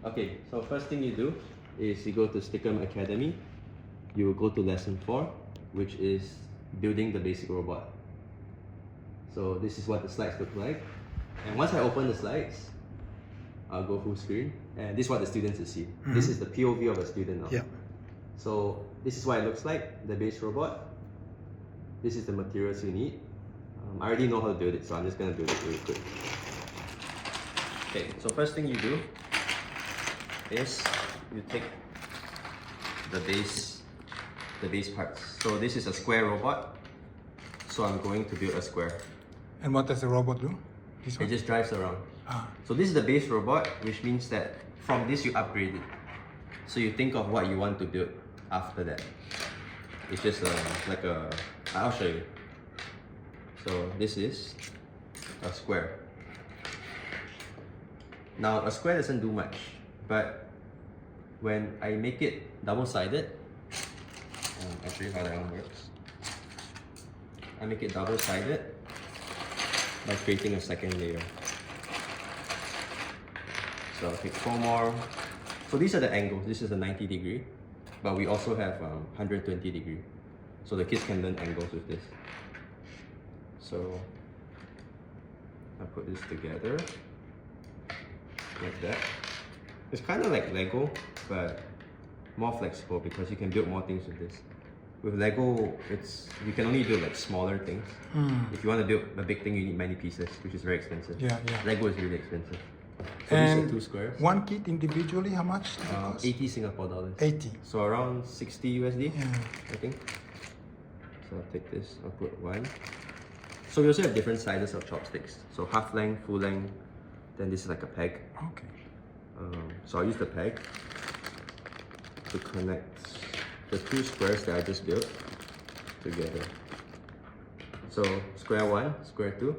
Okay, so first thing you do is you go to Stickum Academy. You will go to lesson 4, which is building the basic robot. So this is what the slides look like. And once I open the slides, I'll go full screen, and this is what the students will see. This is the POV of a student now. Yeah. So this is what it looks like, the base robot. This is the materials you need. I already know how to build it, so I'm just gonna build it really quick. Okay, so first thing you do is you take the base parts. So this is a square robot. So I'm going to build a square. And what does the robot do? This It one? just drives around. Ah. So this is the base robot, which means that from this you upgrade it. So you think of what you want to build after that. It's just like a, I'll show you. So this is a square. Now a square doesn't do much, but when I make it double-sided, I'll show you how that one works. I make it double-sided by creating a second layer. So I'll take 4 more. So these are the angles. This is a 90 degree, but we also have 120 degree. So the kids can learn angles with this. So I put this together like that. It's kind of like Lego, but more flexible because you can build more things with this. With Lego, you can only build like smaller things. If you want to build a big thing, you need many pieces, which is very expensive. Yeah, yeah. Lego is really expensive. So And these are 2 squares. one kit individually, how much does it cost? 80 Singapore dollars. 80. So around 60 USD, Yeah. I think. So I'll take this, I'll put 1. So we also have different sizes of chopsticks. So half length, full length, then this is like a peg. Okay. So I'll use the peg to connect the 2 squares that I just built together. So square 1, square 2,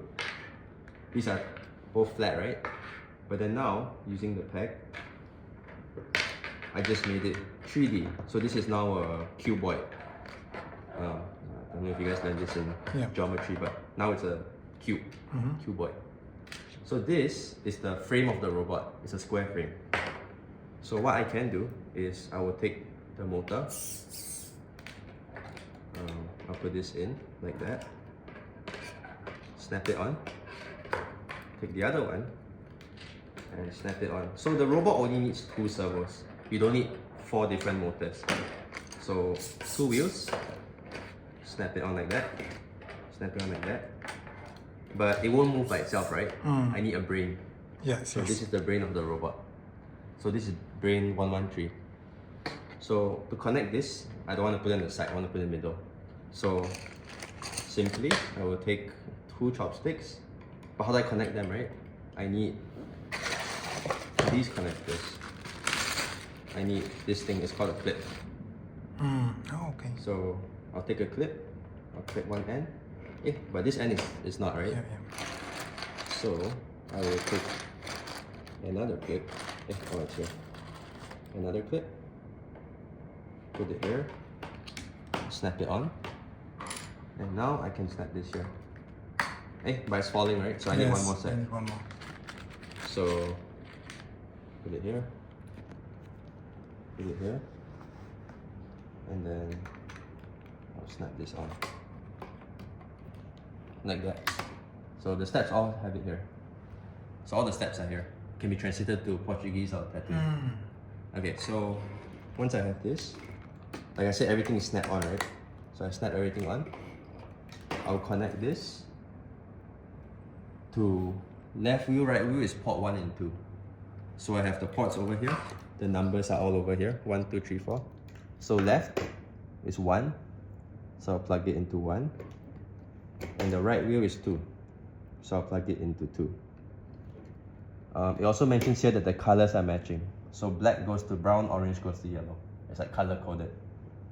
these are both flat, right? But then now, using the peg, I just made it 3D. So this is now a cuboid. I don't know if you guys learned this in geometry, but now it's a cube, cuboid. So this is the frame of the robot. It's a square frame. So what I can do is I will take the motor. I'll put this in like that. Snap it on. Take the other one and snap it on. So the robot only needs 2 servos. You don't need 4 different motors. So 2 wheels. Snap it on like that. Snap it on like that. But it won't move by itself, right? I need a brain. Yes, So yes. this is the brain of the robot. So this is brain 113. So to connect this, I don't want to put it on the side, I want to put it in the middle. So simply, I will take 2 chopsticks. But how do I connect them, right? I need these connectors. I need this thing, it's called a clip. Oh, okay. So I'll take a clip, I'll clip one end. But this end is not, right? Yeah, yeah. So I will take another clip. Oh, it's here. Another clip. Put it here. Snap it on. And now I can snap this here. But it's falling, right? So I need one more set. I need one more. So put it here. Put it here. And then I'll snap this on. Like that. So the steps all have it here. So all the steps are here. Can be translated to Portuguese or Latin. Okay, so once I have this, like I said, everything is snap on, right? So I snap everything on. I'll connect this to left wheel, right wheel is port 1 and 2. So I have the ports over here. The numbers are all over here. 1, 2, 3, 4. So left is 1. So I'll plug it into 1. And the right wheel is 2. So I'll plug it into 2. It also mentions here that the colors are matching. So black goes to brown, orange goes to yellow. It's like color coded.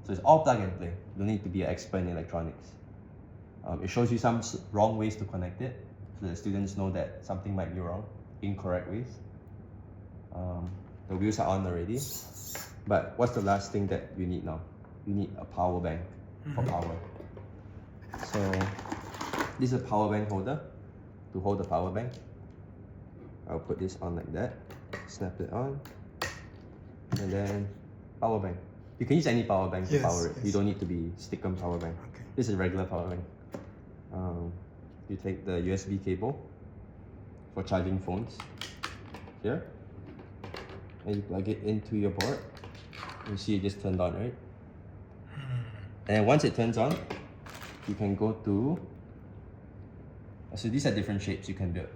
So it's all plug and play. You don't need to be an expert in electronics. It shows you some wrong ways to connect it, so that students know that something might be wrong, incorrect ways. The wheels are on already. But what's the last thing that you need now? You need a power bank for power. So this is a power bank holder to hold the power bank. I'll put this on like that, snap it on, And then power bank. You can use any power bank to Yes, power it. You yes. don't need to be Stickum power bank. Okay. This is a regular power bank. You take the USB cable for charging phones here, and you plug it into your board. You see it just turned on, right? And then once it turns on, you can go to. So these are different shapes you can build.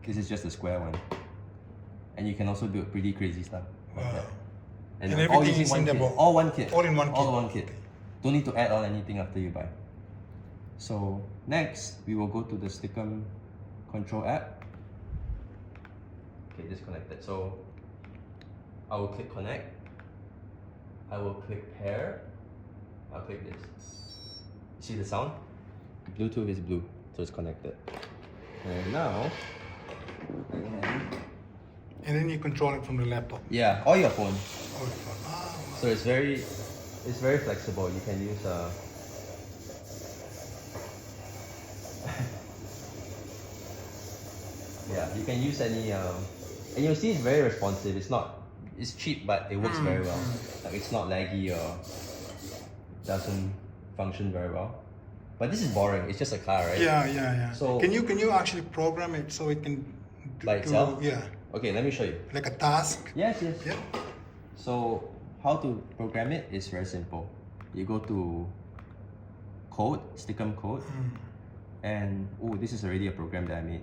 This is just a square one, and you can also build pretty crazy stuff like Wow. that. And all everything using is one in the kit. box. All one kit. All in one All kit. one kit. Don't need to add on anything after you buy. So next, we will go to the Stickum control app. Okay, disconnected. So I will click connect. I will click pair. I'll click this. See the sound? Bluetooth is blue, so it's connected. And now, I can, And then you control it from the laptop. yeah, or your phone. Oh, the phone. Ah, wow. So it's very flexible. You can use yeah, you can use any and you'll see it's very responsive. It's cheap, but it works very well. Like it's not laggy or doesn't function very well. But this is boring. It's just a car, right? Yeah. So- can you actually program it so it can By itself? yeah, Okay, let me show you. like a task? Yes. Yeah. So how to program it is very simple. You go to code, Stickum code, and this is already a program that I made.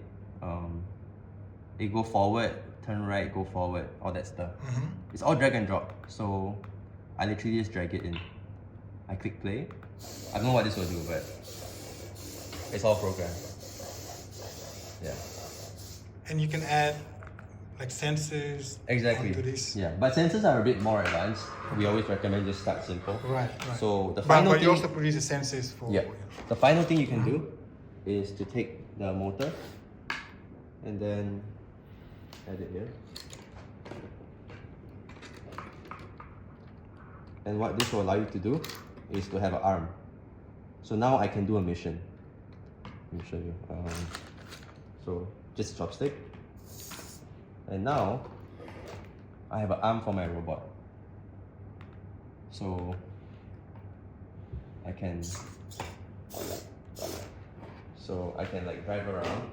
It go forward, turn right, go forward, all that stuff. It's all drag and drop. So I literally just drag it in. I click play. I don't know what this will do, but it's all programmed. Yeah. And you can add like sensors Exactly. onto this. Yeah, but sensors are a bit more advanced. We always recommend just start simple. Right. So the But, final but thing, you also produce the sensors for. yeah, the final thing you can do is to take the motor and then add it here. And what this will allow you to do is to have an arm. So now I can do a mission. Let me show you. So just a chopstick. And now I have an arm for my robot. So I can like drive around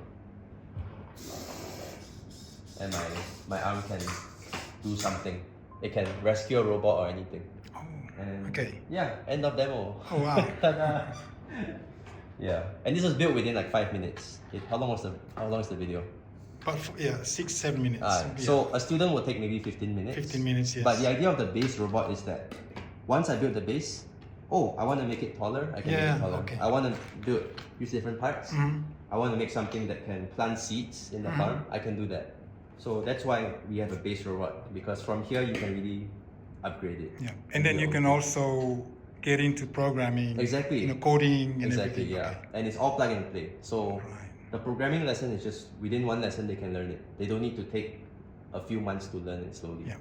and my arm can do something. It can rescue a robot or anything. And Okay. yeah, end of demo. Oh wow. Yeah, and this was built within like 5 minutes. How long is the video? But 6-7 minutes. Yeah. So a student will take maybe 15 minutes. 15 minutes, yes. But the idea of the base robot is that once I build the base, I want to make it taller, I can make Yeah, it taller. okay. I want to use different parts. I want to make something that can plant seeds in the farm, I can do that. So that's why we have a base robot, because from here you can really upgrade it. Yeah. And then you can also get into programming. Exactly. Coding and Exactly, everything. yeah. Okay. And it's all plug and play. So Right. the programming lesson is just within one lesson they can learn it. They don't need to take a few months to learn it slowly. Yeah.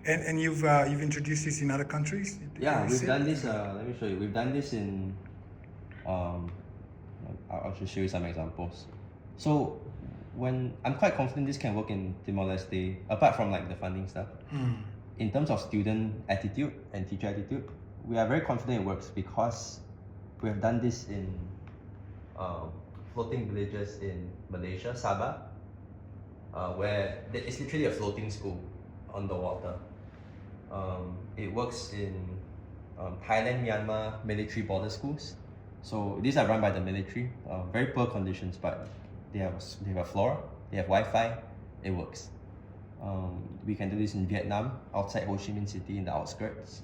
And you've introduced this in other countries? Yeah, You we've said? done this. Let me show you. We've done this in. I'll just show you some examples. So, when I'm quite confident this can work in Timor-Leste, apart from like the funding stuff. In terms of student attitude and teacher attitude, we are very confident it works because we have done this in floating villages in Malaysia, Sabah, where it's literally a floating school on the water. It works in Thailand, Myanmar military border schools. So these are run by the military. Very poor conditions, but they have a floor, they have Wi-Fi. It works. We can do this in Vietnam, outside Ho Chi Minh City, in the outskirts.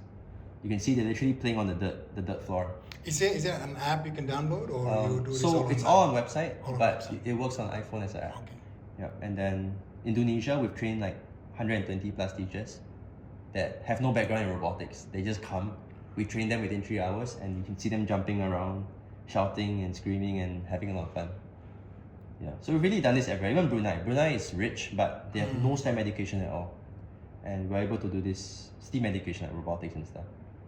You can see they're literally playing on the dirt floor. Is there an app you can download, or you do this So it's online? all on website, All on but website. it works on iPhone as an app. Okay. Yeah, and then Indonesia, we've trained like 120 plus teachers that have no background in robotics. They just come, we train them within 3 hours, and you can see them jumping around, shouting and screaming and having a lot of fun. Yeah, so we've really done this everywhere. Even Brunei. Brunei is rich, but they have no STEM education at all. And we're able to do this STEAM education like robotics and stuff.